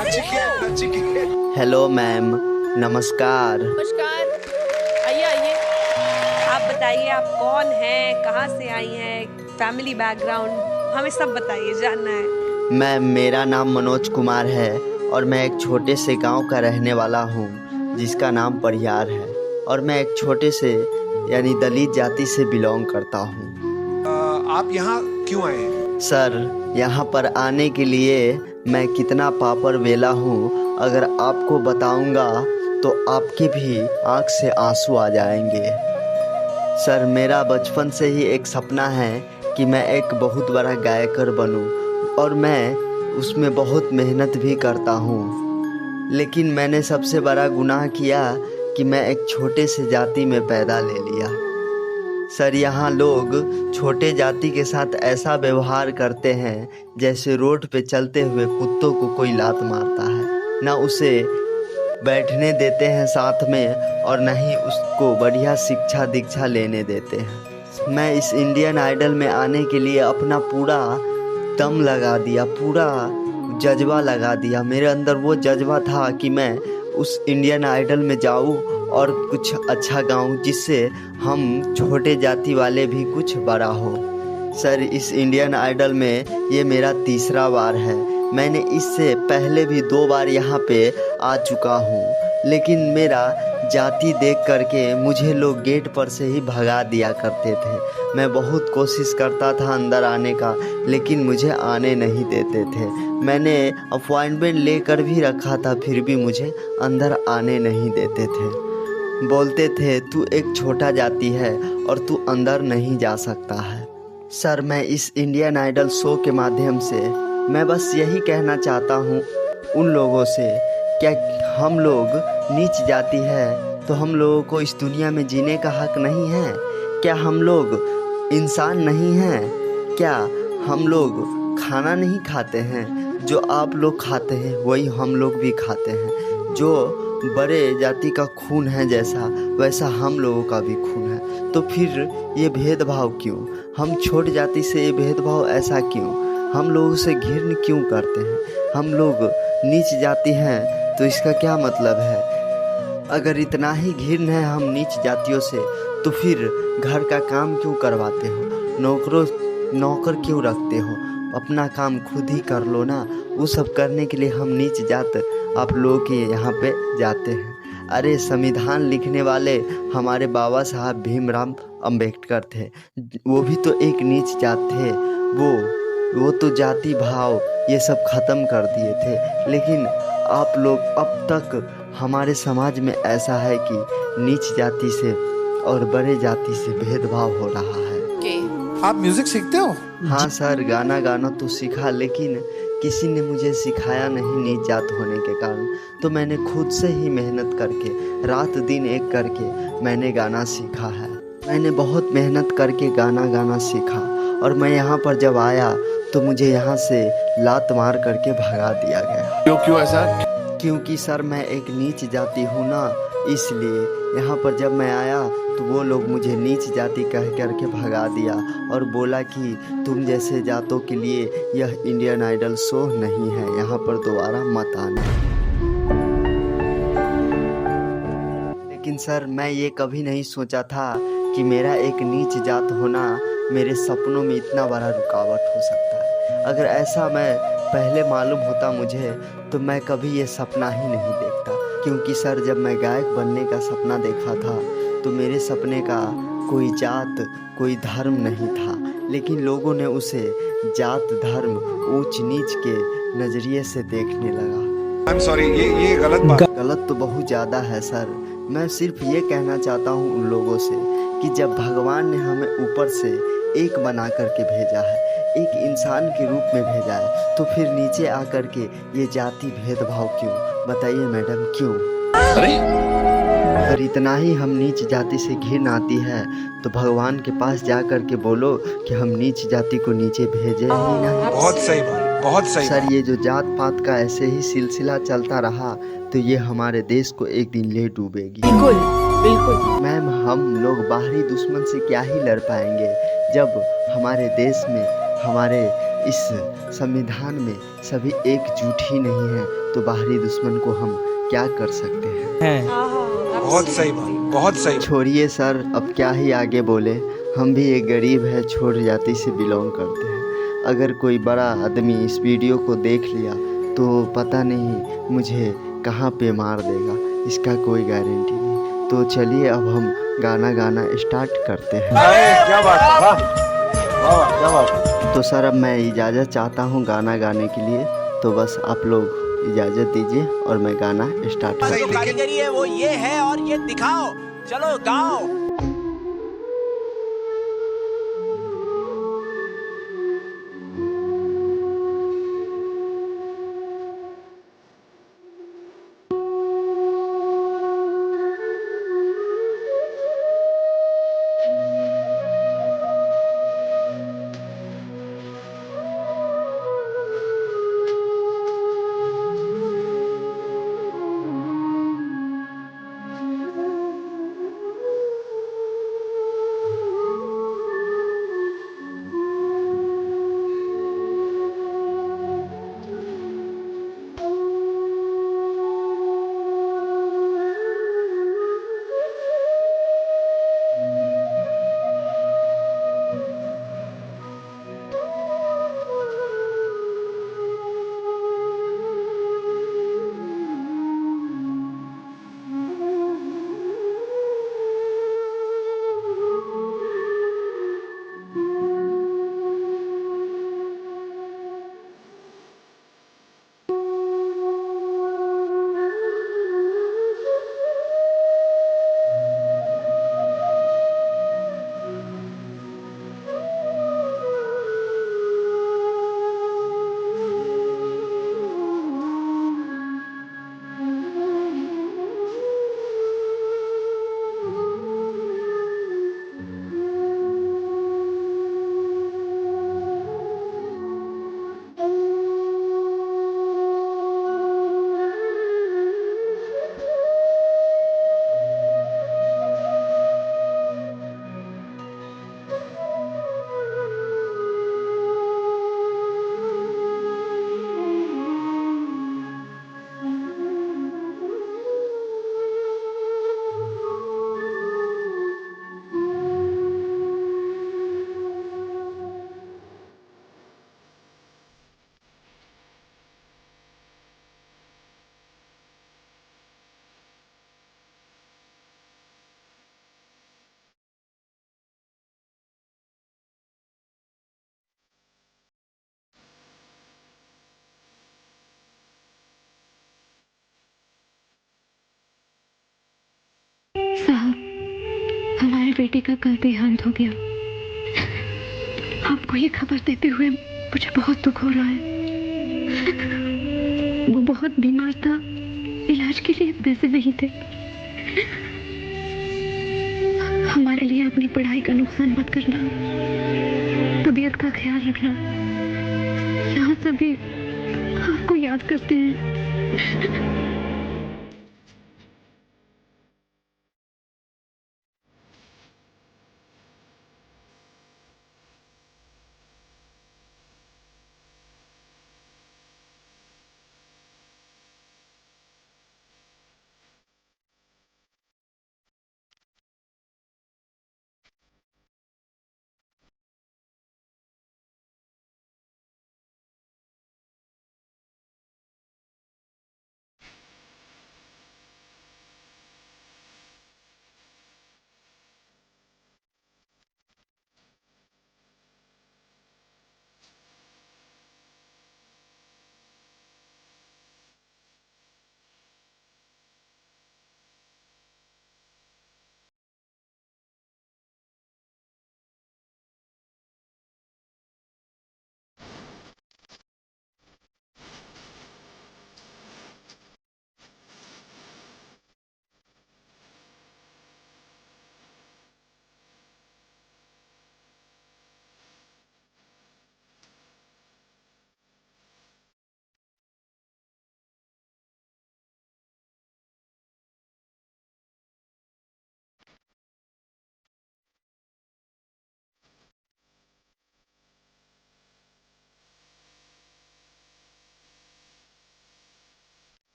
Hello ma'am, नमस्कार। नमस्कार। आइए आइए। आप बताइए, आप कौन हैं, कहाँ से आई हैं, फैमिली बैकग्राउंड हमें सब बताइए, जानना है। मैम, मेरा नाम मनोज कुमार है और मैं एक छोटे से गांव का रहने वाला हूं जिसका नाम परियार है। और मैं एक छोटे से यानी दलित जाति से बिलोंग करता हूं। आप यहाँ क्यों आए हैं? सर, यहाँ पर आने के लिए मैं कितना पापड़ वेला हूँ, अगर आपको बताऊंगा तो आपके भी आंख से आंसू आ जाएंगे। सर, मेरा बचपन से ही एक सपना है कि मैं एक बहुत बड़ा गायकर बनूं और मैं उसमें बहुत मेहनत भी करता हूँ। लेकिन मैंने सबसे बड़ा गुनाह किया कि मैं एक छोटे से जाति में पैदा ले लिया। सर, यहाँ लोग छोटे जाति के साथ ऐसा व्यवहार करते हैं जैसे रोड पे चलते हुए कुत्तों को कोई लात मारता है। ना उसे बैठने देते हैं साथ में और न ही उसको बढ़िया शिक्षा दीक्षा लेने देते हैं। मैं इस इंडियन आइडल में आने के लिए अपना पूरा दम लगा दिया, पूरा जज्बा लगा दिया। मेरे अंदर वो जज्बा था कि मैं उस इंडियन आइडल में जाऊं और कुछ अच्छा गाऊं जिससे हम छोटे जाति वाले भी कुछ बड़ा हो। सर, इस इंडियन आइडल में ये मेरा तीसरा बार है। मैंने इससे पहले भी 2 बार यहाँ पे आ चुका हूँ, लेकिन मेरा जाति देख करके मुझे लोग गेट पर से ही भगा दिया करते थे। मैं बहुत कोशिश करता था अंदर आने का, लेकिन मुझे आने नहीं देते थे। मैंने अपॉइंटमेंट लेकर भी रखा था, फिर भी मुझे अंदर आने नहीं देते थे। बोलते थे तू एक छोटा जाति है और तू अंदर नहीं जा सकता है। सर, मैं इस इंडियन आइडल शो के माध्यम से मैं बस यही कहना चाहता हूँ उन लोगों से, क्या हम लोग नीच जाति है तो हम लोगों को इस दुनिया में जीने का हक नहीं है? क्या हम लोग इंसान नहीं हैं? क्या हम लोग खाना नहीं खाते हैं? जो आप लोग खाते हैं वही हम लोग भी खाते हैं। जो बड़े जाति का खून है जैसा, वैसा हम लोगों का भी खून है। तो फिर ये भेदभाव क्यों? हम छोट जाति से ये भेदभाव ऐसा क्यों? हम लोगों से घृणा क्यों करते हैं? हम लोग नीच जाति हैं तो इसका क्या मतलब है? अगर इतना ही घृणा है हम नीच जातियों से, तो फिर घर का काम क्यों करवाते हो? नौकर क्यों रखते हो? अपना काम खुद ही कर लो ना। वो सब करने के लिए हम नीच जात आप लोगों के यहाँ पे जाते हैं। अरे, संविधान लिखने वाले हमारे बाबा साहब भीमराव अंबेडकर थे, वो भी तो एक नीच जात थे। वो तो जाति भाव ये सब ख़त्म कर दिए थे। लेकिन आप लोग अब तक हमारे समाज में ऐसा है कि नीच जाति से और बड़े जाति से भेदभाव हो रहा है। आप म्यूजिक सीखते हो? हाँ सर, गाना तो सीखा, लेकिन किसी ने मुझे सिखाया नहीं नीच जात होने के कारण। तो मैंने खुद से ही मेहनत करके रात दिन एक करके मैंने गाना सीखा है। मैंने बहुत मेहनत करके गाना सीखा और मैं यहाँ पर जब आया तो मुझे यहाँ से लात मार करके भगा दिया गया। क्यों ऐसा? क्योंकि सर, मैं एक नीच जाति हूँ ना, इसलिए यहाँ पर जब मैं आया तो वो लोग मुझे नीच जाति कह करके भगा दिया और बोला कि तुम जैसे जातों के लिए यह इंडियन आइडल शो नहीं है, यहाँ पर दोबारा मत आना। लेकिन सर, मैं ये कभी नहीं सोचा था कि मेरा एक नीच जात होना मेरे सपनों में इतना बड़ा रुकावट हो सकता है। अगर ऐसा मैं पहले मालूम होता मुझे, तो मैं कभी ये सपना ही नहीं देखता। क्योंकि सर, जब मैं गायक बनने का सपना देखा था तो मेरे सपने का कोई जात कोई धर्म नहीं था, लेकिन लोगों ने उसे जात धर्म ऊंच नीच के नज़रिए से देखने लगा। I'm sorry, ये गलत तो बहुत ज़्यादा है सर। मैं सिर्फ ये कहना चाहता हूँ उन लोगों से कि जब भगवान ने हमें ऊपर से एक बना करके भेजा है, एक इंसान के रूप में भेजा है, तो फिर नीचे आकर के ये जाति भेदभाव क्यों? बताइए मैडम, क्यों? अगर इतना ही हम नीच जाति से घृणा आती है तो भगवान के पास जा कर के बोलो कि हम नीच जाति को नीचे भेजे ही नहीं। बहुत सही बहुत सही सर, ये जो जात पात का ऐसे ही सिलसिला चलता रहा तो ये हमारे देश को एक दिन ले डूबेगी। बिल्कुल। मैम, हम लोग बाहरी दुश्मन से क्या ही लड़ पाएंगे जब हमारे देश में हमारे इस संविधान में सभी एकजुट ही नहीं हैं, तो बाहरी दुश्मन को हम क्या कर सकते हैं। बहुत सही बात, बहुत सही बात। छोड़िए सर, अब क्या ही आगे बोले। हम भी एक गरीब है, छोट जाति से बिलोंग करते हैं। अगर कोई बड़ा आदमी इस वीडियो को देख लिया तो पता नहीं मुझे कहाँ पे मार देगा, इसका कोई गारंटी नहीं। तो चलिए अब हम गाना गाना स्टार्ट करते हैं। क्या बात है, वाह क्या बात है। तो सर अब मैं इजाज़त चाहता हूँ गाना गाने के लिए, तो बस आप लोग इजाज़त दीजिए और मैं गाना स्टार्ट करता हूँ। कारीगरी है वो ये है और ये दिखाओ, चलो गाओ। साहब, हमारे बेटे का कल देहांत हो गया। आपको ये खबर देते हुए मुझे बहुत दुख हो रहा है। वो बहुत बीमार था, इलाज के लिए पैसे नहीं थे। हमारे लिए अपनी पढ़ाई का नुकसान मत करना, तबीयत का ख्याल रखना। यहाँ सभी आपको याद करते हैं।